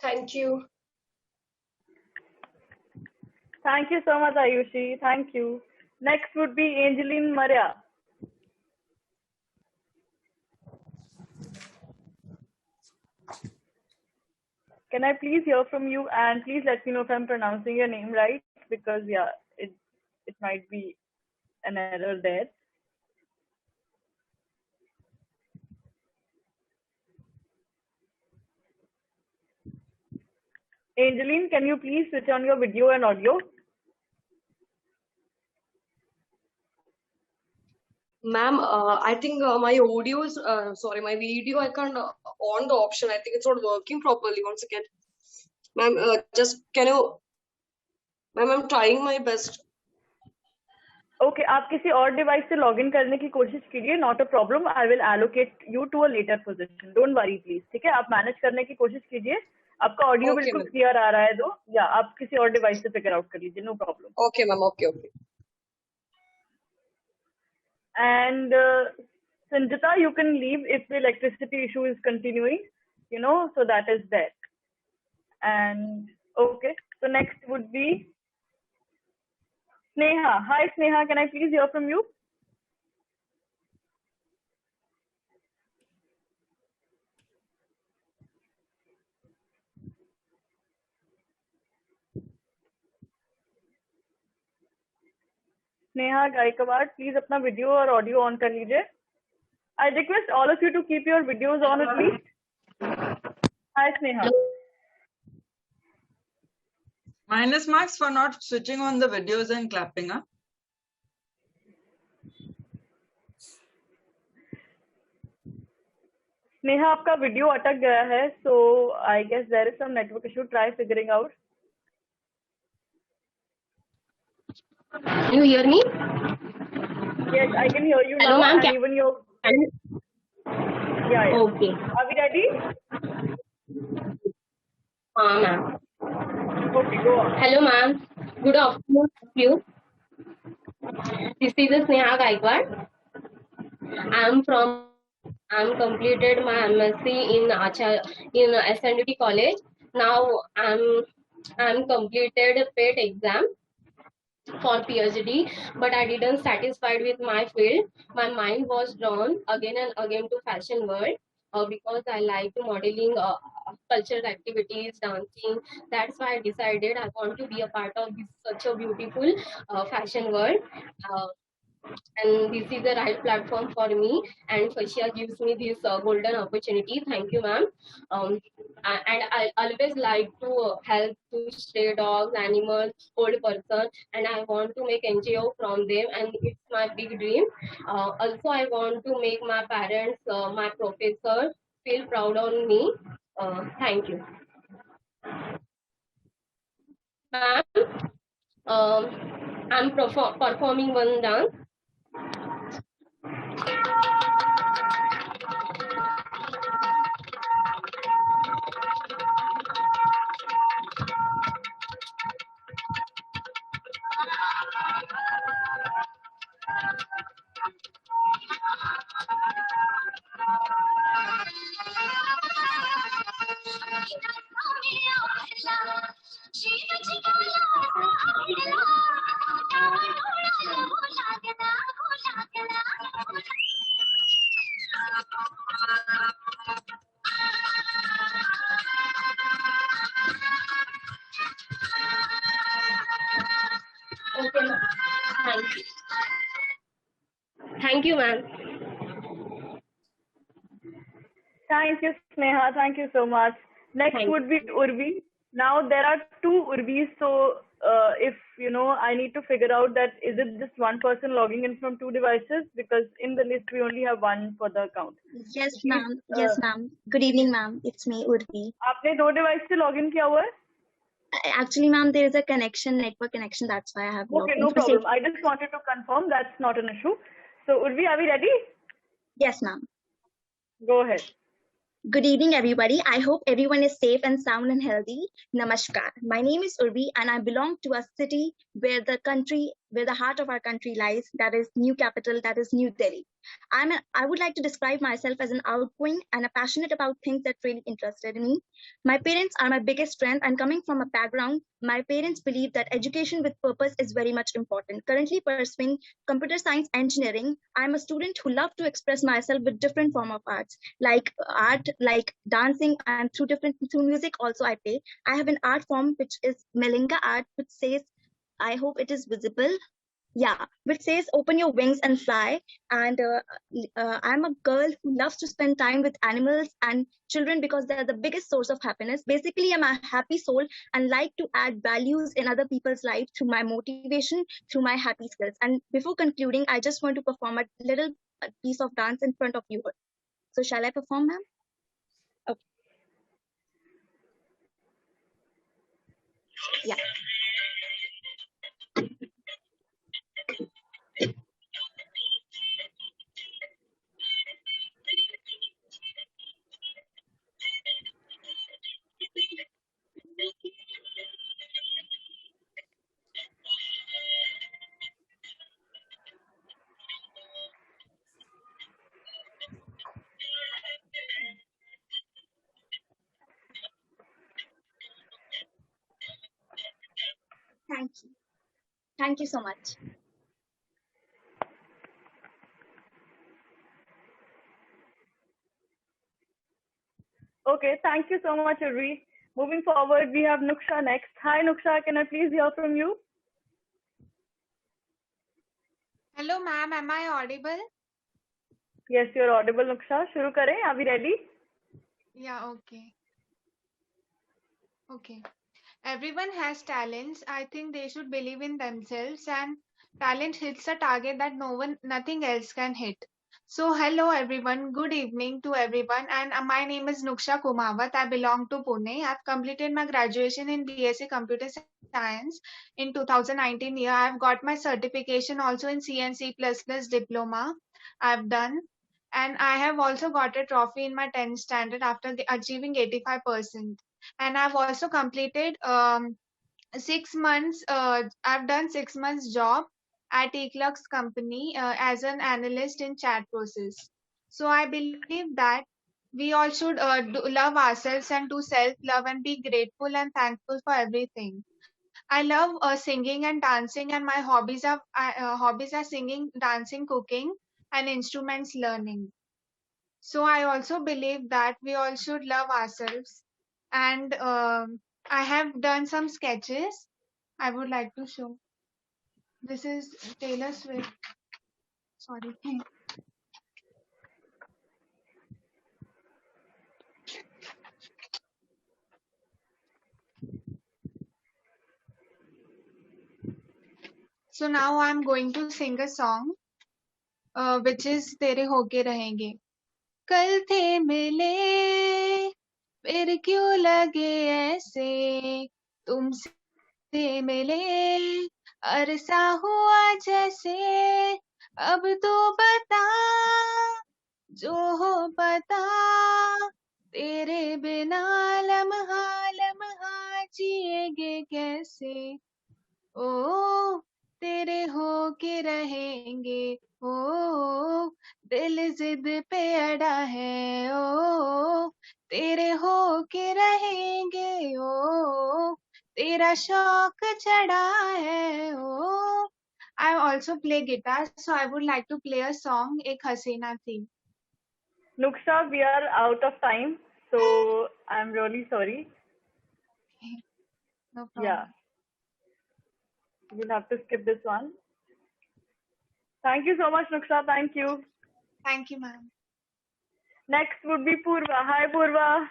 Thank you. Thank you so much, Ayushi. Thank you. Next would be Angeline Maria. Can I please hear from you, and please let me know if I'm pronouncing your name right, because yeah, it might be an error there. Angeline, can you please switch on your video and audio? Ma'am, I think my audio is, my video, I can't on the option. I think it's not working properly. Once again, ma'am, just can you, ma'am, I'm trying my best. Okay, आप किसी और device से login करने की कोशिश कीजिए, not a problem. I will allocate you to a later position. Don't worry please. ठीक है, आप मैनेज करने की कोशिश कीजिए. आपका ऑडियो बिल्कुल क्लियर आ रहा है तो या आप किसी और डिवाइस से फिगर आउट कर लीजिए. No problem. Okay ma'am, okay. And Sanjita, you can leave if the electricity issue is continuing, so that is that. And okay, so next would be Sneha. Hi Sneha, can I please hear from you? Sneha Gaikawad, please अपना video और audio on कर लीजिए. I request all of you to keep your videos on at least. Hi Sneha. Minus marks for not switching on the videos and clapping, huh? Sneha, आपका video अटक गया है, so I guess there is some network issue. Try figuring out. Can you hear me? Yes, I can hear you. Hello, now. ma'am. And even your... Yeah. Okay. Are we ready? Ma'am. Okay, go on. Hello, ma'am. Good afternoon to you. This is Sneha Gaikwad. I'm completed my MSc in SNDT college. Now I'm completed PET exam for PhD, but I didn't satisfied with my field. My mind was drawn again and again to fashion world because I like modeling, cultural activities, dancing. That's why I decided I want to be a part of this such a beautiful fashion world. And this is the right platform for me, and Fascia gives me this golden opportunity. Thank you, ma'am. And I always like to help to stray dogs, animals, old person, and I want to make NGO from them, and it's my big dream. Also, I want to make my parents, my professor feel proud on me. Thank you, ma'am. I'm performing one dance. Okay, ma'am. Thank you. Thank you, ma'am. Thank you, Sneha. Thank you so much. Next would be Urvi. Now there are two Urvis, so if I need to figure out that is it just one person logging in from 2 devices, because in the list we only have one for the account. Yes, Please, ma'am. Yes, ma'am. Good evening, ma'am. It's me, Urvi. आपने 2 device से login किया हुआ है? Actually, ma'am, there is a network connection. That's why I have logged Okay, in no for problem. safety. I just wanted to confirm that's not an issue. So Urvi, are we ready? Yes, ma'am. Go ahead. Good evening, everybody. I hope everyone is safe and sound and healthy. Namaskar. My name is Urvi, and I belong to a city where the heart of our country lies. That is new capital. That is New Delhi. I would like to describe myself as an outgoing and a passionate about things that really interested me. My parents are my biggest strength, and coming from a background, my parents believe that education with purpose is very much important. Currently pursuing computer science engineering, I'm a student who loves to express myself with different form of arts, like art, like dancing, and through music also I play. I have an art form which is Melinga art, which says, I hope it is visible. Yeah, which says open your wings and fly. And I'm a girl who loves to spend time with animals and children because they're the biggest source of happiness. Basically, I'm a happy soul and like to add values in other people's life through my motivation, through my happy skills. And before concluding, I just want to perform a little piece of dance in front of you. So shall I perform, ma'am? Okay. Yeah. Thank you. Thank you so much. Okay, thank you so much, Urvi. Moving forward, we have Nuksha next. Hi, Nuksha. Can I please hear from you? Hello, ma'am. Am I audible? Yes, you're audible, Nuksha. शुरू करें? Are we ready? Yeah, okay. Okay. Everyone has talents. I think they should believe in themselves, and talent hits a target that nothing else can hit. So, hello everyone. Good evening to everyone. And my name is Nuksha Kumawat. I belong to Pune. I've completed my graduation in BSc Computer Science in 2019 year. I've got my certification also in C and C++ diploma. I've done. And I have also got a trophy in my 10th standard after achieving 85%. And I've also completed 6 months. I've done 6 months job at Eclux company as an analyst in chat process. So I believe that we all should love ourselves and do self-love and be grateful and thankful for everything. I love singing and dancing, and my hobbies are singing, dancing, cooking, and instruments learning. So I also believe that we all should love ourselves. And I have done some sketches. I would like to show. This is Taylor Swift. Sorry. So now I'm going to sing a song, which is तेरे होके रहेंगे. कल थे मिले फिर क्यों लगे ऐसे तुमसे मिले अरसा हुआ जैसे अब तो बता जो हो पता तेरे बिना लम्हा जिएगे कैसे ओ तेरे हो के रहेंगे ओ दिल जिद पे अड़ा है ओ तेरे हो के रहेंगे ओ तेरा शौक चढ़ा है ओ I also play guitar, so I would like to play a song, Ek Hasina Thi. Nuksha, we are out of time, so I'm really sorry. No problem. Yeah. We'll have to skip this one. Thank you so much, Nuksha. Thank you. Thank you, ma'am. Next would be Purva. Hi, Purva.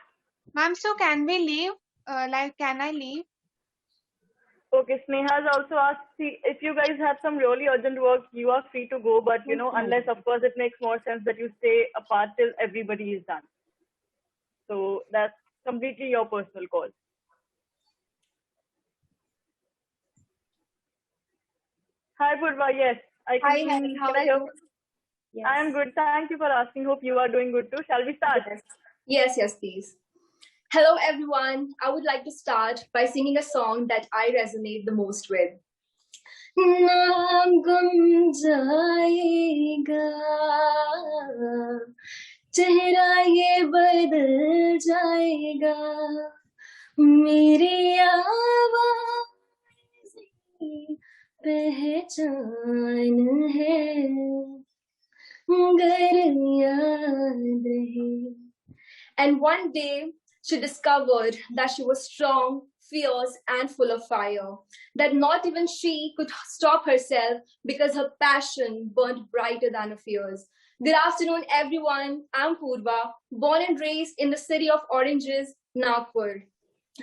Ma'am, so can we leave? Can I leave? Okay, Sneha's also asked, see, if you guys have some really urgent work, you are free to go, but unless of course it makes more sense that you stay apart till everybody is done. So that's completely your personal call. Hi Purva, yes, I can. Hi, Harry, how are you? Yes. I am good. Thank you for asking. Hope you are doing good too. Shall we start? Yes, please. Hello, everyone. I would like to start by singing a song that I resonate the most with. नाम गुम जाएगा, चेहरा ये बदल जाएगा, मेरी आवाज़ की पहचान है, गर याद रहे. And one day, she discovered that she was strong, fierce, and full of fire. That not even she could stop herself because her passion burned brighter than her fears. Good afternoon, everyone. I'm Purva, born and raised in the city of Oranges, Nagpur.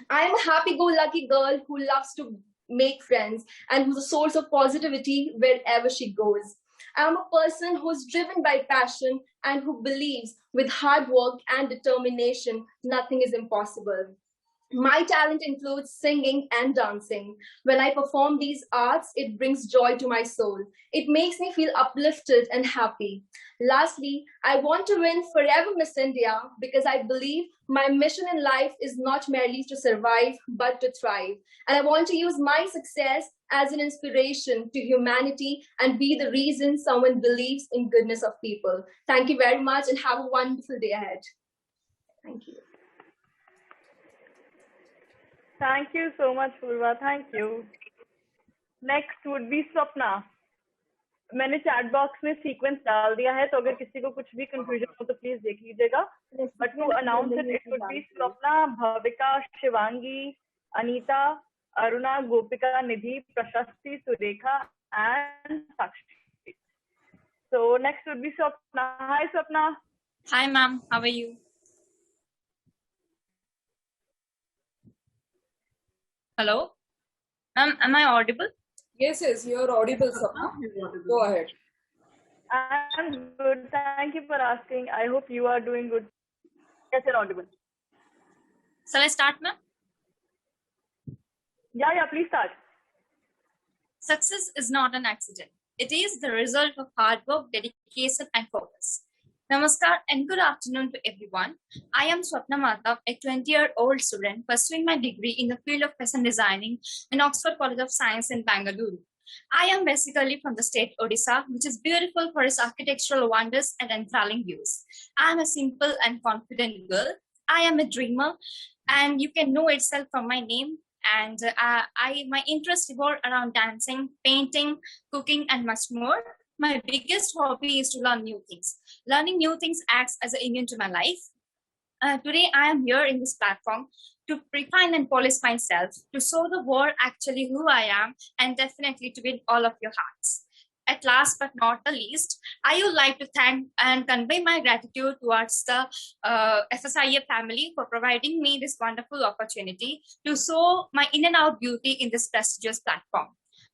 I'm a happy-go-lucky girl who loves to make friends and who's a source of positivity wherever she goes. I'm a person who's driven by passion and who believes with hard work and determination, nothing is impossible. My talent includes singing and dancing. When I perform these arts, it brings joy to my soul. It makes me feel uplifted and happy. Lastly, I want to win forever Miss India because I believe my mission in life is not merely to survive, but to thrive. And I want to use my success as an inspiration to humanity and be the reason someone believes in goodness of people. Thank you very much and have a wonderful day ahead. Thank you. Thank you so much, Purva. Thank you. Next would be Swapna. मैंने chat box में sequence डाल दिया है, तो अगर किसी को कुछ भी कंफ्यूजन हो तो प्लीज देख लीजिएगा. But to announce it would be Swapna, Bhavika, Shivangi, Anita, Aruna, Gopika, Nidhi, प्रशस्ति, Surekha and Sakshi. So next would be Swapna. Hi Swapna. Hi ma'am, how are you? Hello? Ma'am, am I audible? Yes, you're audible, Swapna. Go ahead. I'm good. Thank you for asking. I hope you are doing good. Yes, you're audible. Shall I start, ma'am? Yeah, please start. Success is not an accident. It is the result of hard work, dedication, and focus. Namaskar and good afternoon to everyone. I am Swapna Madhav, a 20-year-old student pursuing my degree in the field of fashion designing in Oxford College of Science in Bangalore. I am basically from the state Odisha, which is beautiful for its architectural wonders and enthralling views. I am a simple and confident girl. I am a dreamer, and you can know itself from my name. And my interests revolve around dancing, painting, cooking, and much more. My biggest hobby is to learn new things. Learning new things acts as an engine to my life. Today, I am here in this platform to refine and polish myself, to show the world actually who I am, and definitely to win all of your hearts. At last but not the least, I would like to thank and convey my gratitude towards the FSIA family for providing me this wonderful opportunity to show my in and out beauty in this prestigious platform.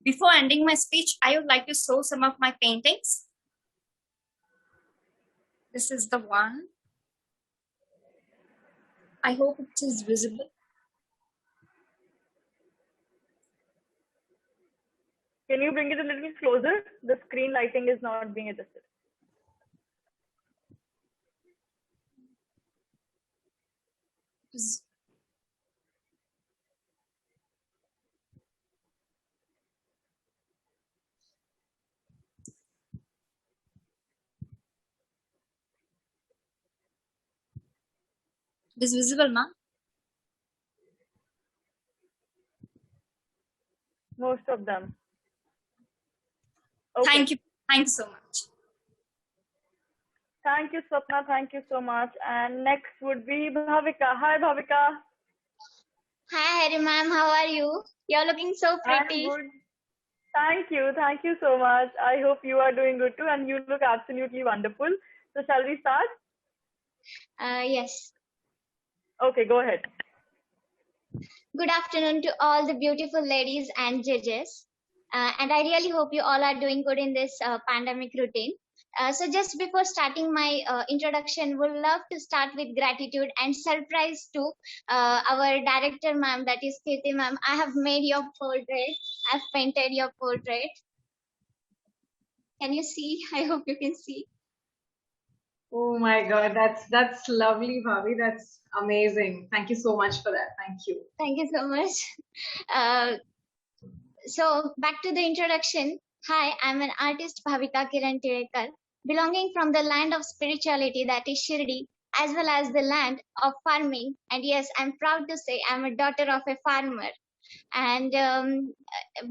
Before ending my speech, I would like to show some of my paintings. This is the one. I hope it is visible. Can you bring it a little closer? The screen lighting is not being adjusted. It is visible, ma'am? Most of them. Okay. Thank you. Thank you so much. Thank you, Swapna. Thank you so much. And next would be Bhavika. Hi, Bhavika. Hi, Harry ma'am. How are you? You're looking so pretty. I'm good. Thank you. Thank you so much. I hope you are doing good too, and you look absolutely wonderful. So shall we start? Yes. Okay, go ahead. Good afternoon to all the beautiful ladies and judges. And I really hope you all are doing good in this pandemic routine. So just before starting my introduction, would love to start with gratitude and surprise to our director ma'am, that is Kirti ma'am. I have made your portrait. I've painted your portrait. Can you see? I hope you can see. Oh my God, that's lovely, Bhavi. That's amazing. Thank you so much for that. Thank you. Thank you so much. So back to the introduction. Hi, I'm an artist, Bhavika Kiran Tirekar, belonging from the land of spirituality, that is Shirdi, as well as the land of farming. And yes, I'm proud to say I'm a daughter of a farmer. And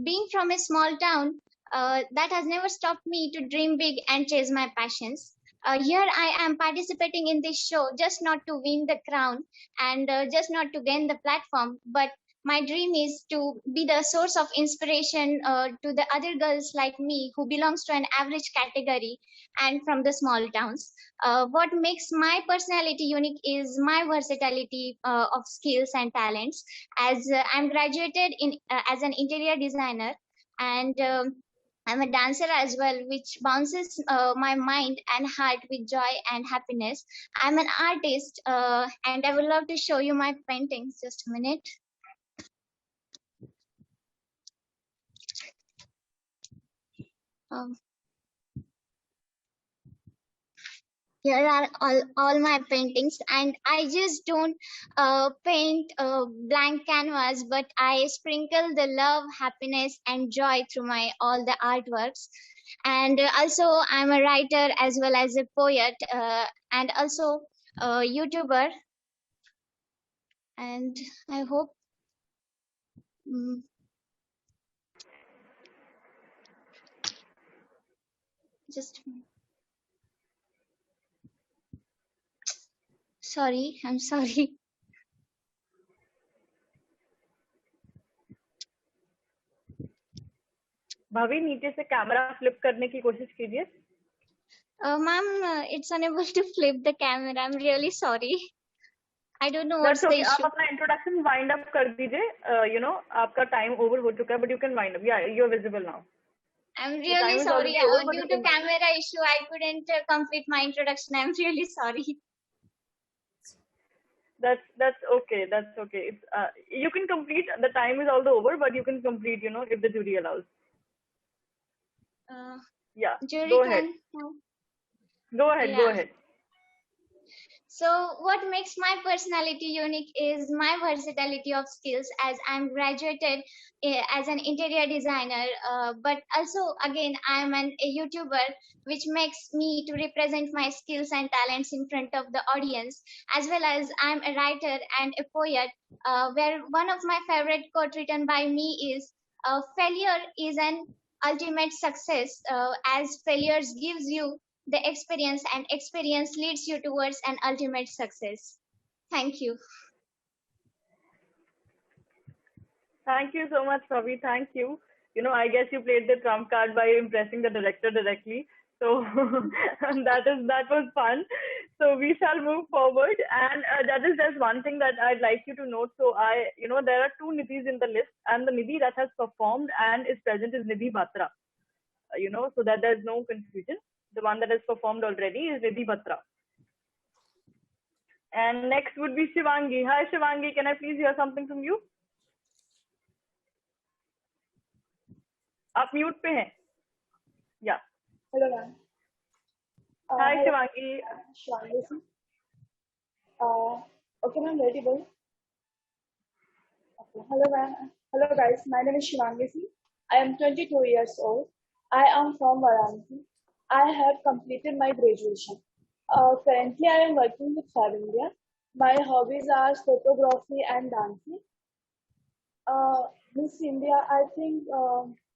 being from a small town, that has never stopped me to dream big and chase my passions. Here I am participating in this show just not to win the crown and just not to gain the platform, but my dream is to be the source of inspiration to the other girls like me who belongs to an average category and from the small towns. What makes my personality unique is my versatility of skills and talents. As I'm graduated in as an interior designer, and I'm a dancer as well, which bounces my mind and heart with joy and happiness. I'm an artist, and I would love to show you my paintings. Just a minute. Um, Here are all my paintings, and I just don't paint blank canvas, but I sprinkle the love, happiness, and joy through my all the artworks. And also, I'm a writer as well as a poet, and also a YouTuber. And I hope. Just a minute. Sorry, I'm sorry. भाभी नीचे से camera flip करने की कोशिश कीजिए. Ma'am, it's unable to flip the camera. I'm really sorry. I don't know what's That's okay. the issue. आप अपना introduction wind up कर दीजिए. You know आपका time over हो चुका है, but you can wind up. Yeah, you're visible now. I'm The really time is sorry. already over, but Due you to can wind up. camera issue, I couldn't complete my introduction. I'm really sorry. That's okay. That's okay. It's, you can complete. The time is also over, but you can complete. You know, if the jury allows. Yeah. Jury Go ahead. Go ahead. Yeah. Go ahead. So what makes my personality unique is my versatility of skills, as I'm graduated as an interior designer, but also again I'm a YouTuber, which makes me to represent my skills and talents in front of the audience, as well as I'm a writer and a poet, where one of my favorite quote written by me is, failure is an ultimate success, as failures gives you the experience, and experience leads you towards an ultimate success. Thank you. Thank you so much, Ravi. Thank you. You know, I guess you played the trump card by impressing the director directly. So that was fun. So we shall move forward. And judges, there's one thing that I'd like you to note. So there are two Nidhis in the list, and the Nidhi that has performed and is present is Nidhi Batra. So that there's no confusion. The one that has performed already is Nidhi Batra. And next would be Shivangi. Hi, Shivangi. Can I please hear something from you? आप mute पे हैं. Yeah. Hello, ma'am. Hi, Hello. Shivangi. Shivangi. Okay, ma'am, readable. Okay. Hello, ma'am. Hello, guys. My name is Shivangi. I am 22 years old. I am from Varanasi. I have completed my graduation. Currently, I am working with Fab India. My hobbies are photography and dancing. Miss India, I think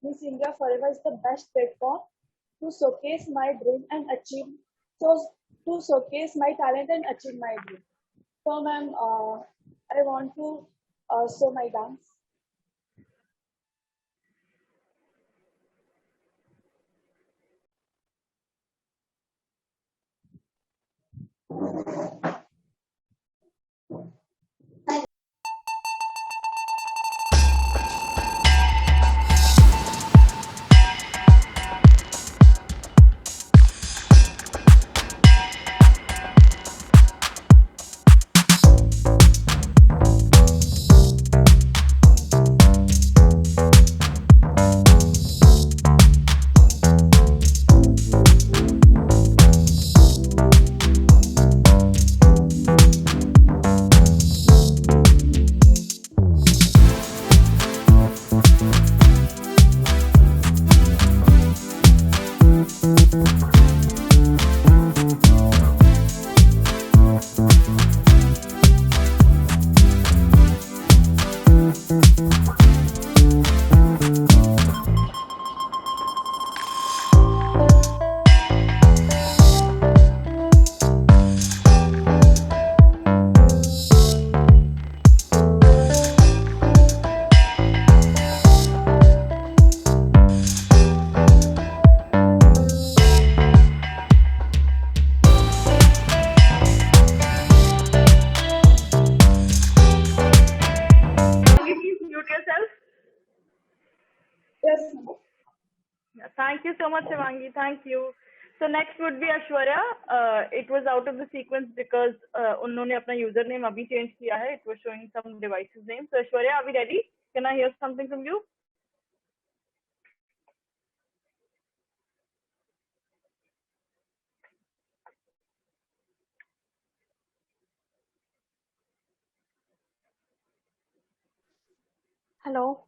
Miss India Forever is the best platform to showcase my dream and achieve. To showcase my talent and achieve my dream. So, ma'am, I want to show my dance. Thank you so much, Shivangi. Thank you. So next would be Aishwarya. It was out of the sequence because उन्होंने अपना username अभी change किया है. It was showing some devices name. So Aishwarya, are we ready? Can I hear something from you? Hello.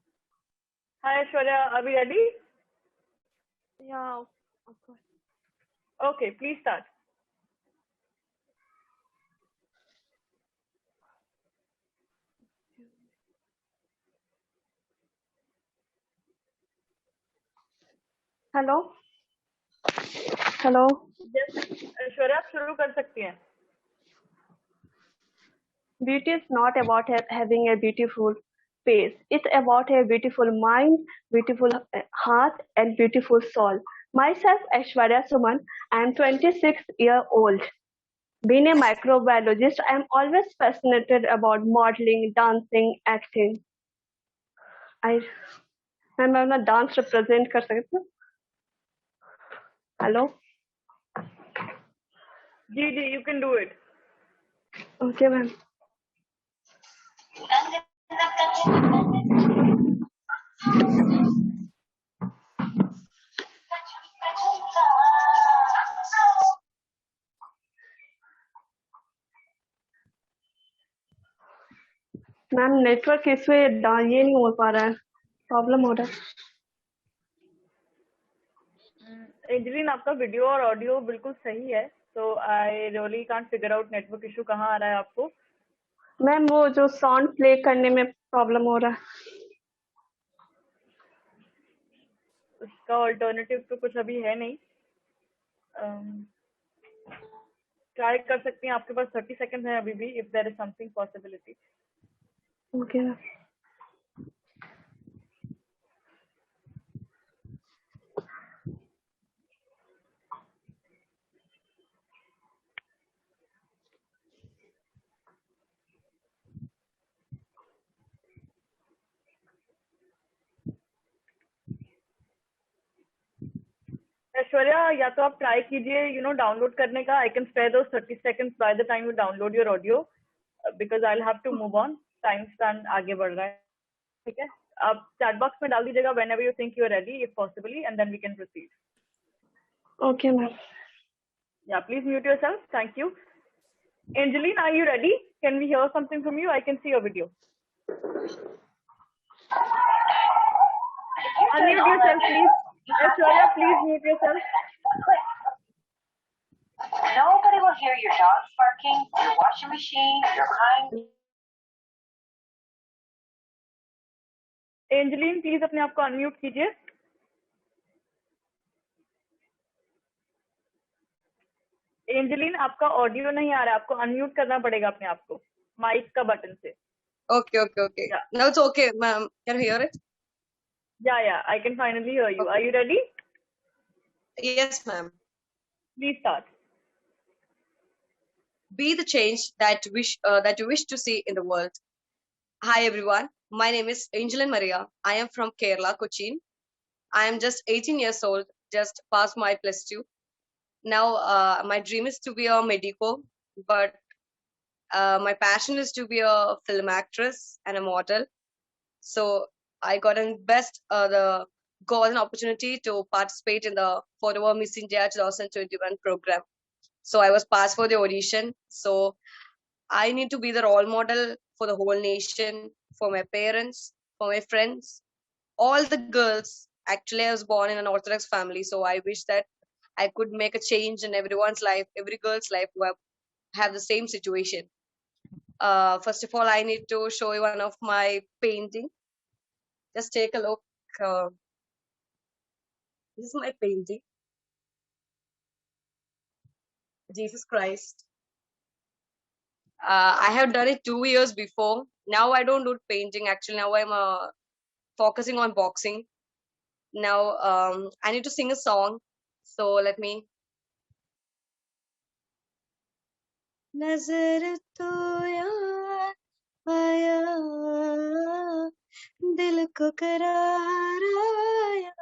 Hi Aishwarya, are we ready? Yeah, of course. Okay, please start. Hello. Hello. Yes, Aishwarya, आप शुरू कर सकती हैं. Beauty is not about having a beautiful face. It's about a beautiful mind, beautiful heart, and beautiful soul. Myself, Aishwarya Suman, I am 26-year-old. Being a microbiologist, I am always fascinated about modeling, dancing, acting. मैं अपना dance represent कर सकती हूँ. Hello. जी, you can do it. Okay, ma'am. Ma'am network issue ये नहीं हो पा रहा है, प्रॉब्लम हो रहा है. एंजलिन, आपका वीडियो और ऑडियो बिल्कुल सही है. So I really can't figure out network issue कहाँ आ रहा है आपको. मैम वो जो साउंड प्ले करने में प्रॉब्लम हो रहा है. उसका ऑल्टरनेटिव तो कुछ अभी है नहीं. ट्राई कर सकती हैं, आपके पास 30 सेकंड है अभी भी, if there is something possibility. Okay. Aishwarya, या तो आप ट्राई कीजिए डाउनलोड करने का. I can spare those 30 seconds by the time you download your audio, because I will have to move on. Time span आगे बढ़ रहा है. ठीक है, आप चैट बॉक्स में डाल दीजिएगा whenever you think you are ready, if possibly, and then we can proceed. Okay, ma'am. Yeah, please mute yourself. Thank you. Angeline, are you ready? Can we hear something from you? I can see your video. Unmute yourself, please. Aishwarya, please mute yourself. Nobody will hear your dogs barking, your washing machine, your crying. Angeline, please अपने आप को unmute कीजिए. Angeline, आपका audio नहीं आ रहा है, आपको unmute करना पड़ेगा अपने आप को माइक का बटन से. Okay. Yeah. Now it's okay, ma'am. Can you hear it? Yeah, I can finally hear you. Okay. Are you ready? Yes, ma'am. Please start. Be the change that you wish to see in the world. Hi everyone, my name is Angeline Maria. I am from Kerala, Cochin. I am just 18 years old, just passed my +2. Now my dream is to be a medico, but my passion is to be a film actress and a model. So I got an best the golden opportunity to participate in the Photo Miss India 2021 program. So I was passed for the audition. So I need to be the role model for the whole nation, for my parents, for my friends, all the girls. Actually, I was born in an Orthodox family, so I wish that I could make a change in everyone's life, every girl's life who have the same situation. First of all, I need to show you one of my painting. Just take a look. This is my painting. Jesus Christ. I have done it 2 years before. Now I don't do painting. Actually, now I'm focusing on boxing. Now I need to sing a song. So let me. नजर तो यार आया, दिल को करार आया,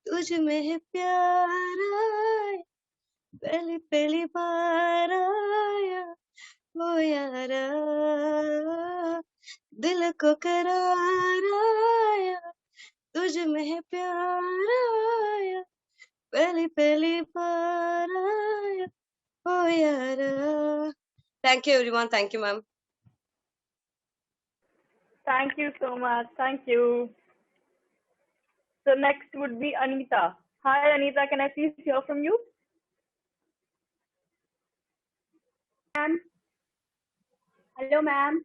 तुझ में है प्यार आया, पहली पहली बार आया वो यारा, दिल को करार आया, तुझ में है प्यार आया, पहली पहली बार आया ओ यारा. Thank you everyone. Thank you ma'am. Thank you so much. Thank you. So next would be Anita. Hi Anita, can I please hear from you? Ma'am. Hello, ma'am.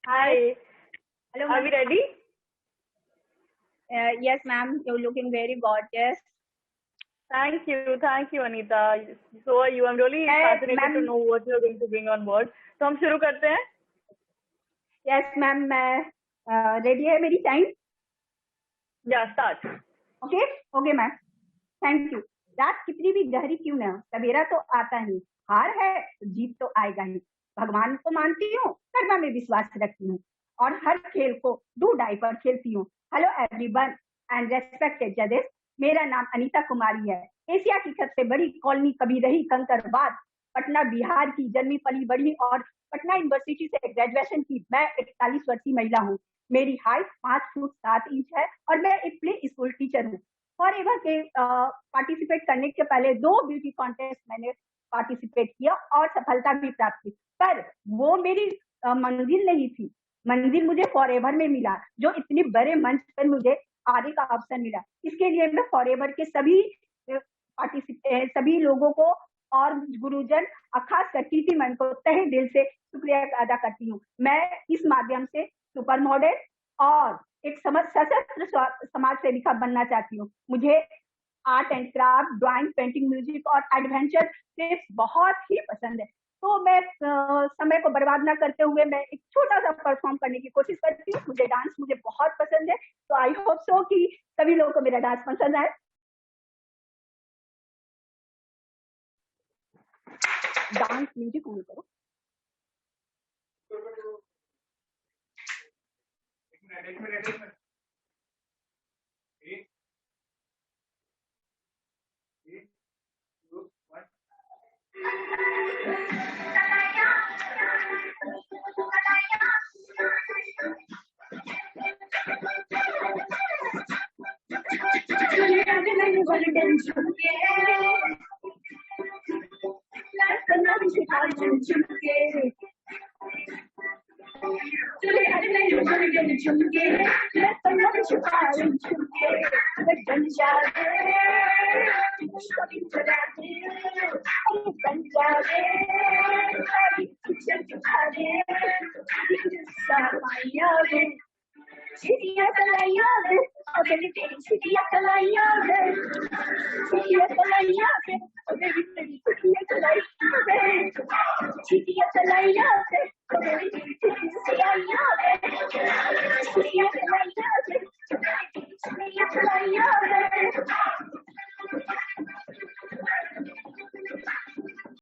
Hi. Hello, Are we ready? Yes, ma'am. You're looking very gorgeous. Thank you, Anita. So are you. I'm really fascinated to know what you're going to bring on board. So हम शुरू करते हैं. Yes, ma'am. मैं ready है मेरी time? Yeah, start. Okay, ma'am. Thank you. रात कितनी भी गहरी क्यों ना, सवेरा तो आता ही. हार है तो जीत तो आएगा ही. भगवान को मानती हूँ, कर्मा में विश्वास रखती हूँ, और हर खेल को डू डाई पर खेलती हूँ. हेलो एवरीवन एंड रेस्पेक्टेड जजेस, मेरा नाम अनीता कुमारी है. एशिया की सबसे बड़ी कॉलोनी कभी रही कंकड़बाग, पटना बिहार की जन्मी पली बड़ी और पटना यूनिवर्सिटी से ग्रेजुएशन की मैं 41 वर्षीय महिला हूँ. मेरी हाइट 5 फुट 7 इंच है और मैं एक प्ले स्कूल टीचर हूँ. फॉरएवर के पार्टिसिपेट करने के पहले 2 ब्यूटी कॉन्टेस्ट मैंने पार्टिसिपेट किया और सफलता भी प्राप्त की, पर वो मेरी मंजिल नहीं थी. मंजिल मुझे फॉरएवर में मिला, जो इतने बड़े मंच पर मुझे आने का अवसर मिला. इसके लिए मैं फॉरएवर के सभी लोगों को और गुरुजन खास कर कीर्ति मैम को तहे दिल से शुक्रिया अदा करती हूँ. मैं इस माध्यम से सुपर मॉडल और एक सशस्त्र समाज सेविका बनना चाहती हूँ. मुझे art and craft, drawing, painting, music और एडवेंचर ट्रिप्स बहुत ही पसंद है. तो मैं समय को बर्बाद ना करते हुए मैं एक छोटा सा परफॉर्म करने की कोशिश करती हूँ. मुझे बहुत पसंद है, तो आई होप सो कि सभी लोगों को मेरा डांस पसंद आए. डांस म्यूजिक ऑन करो. एक मिनट.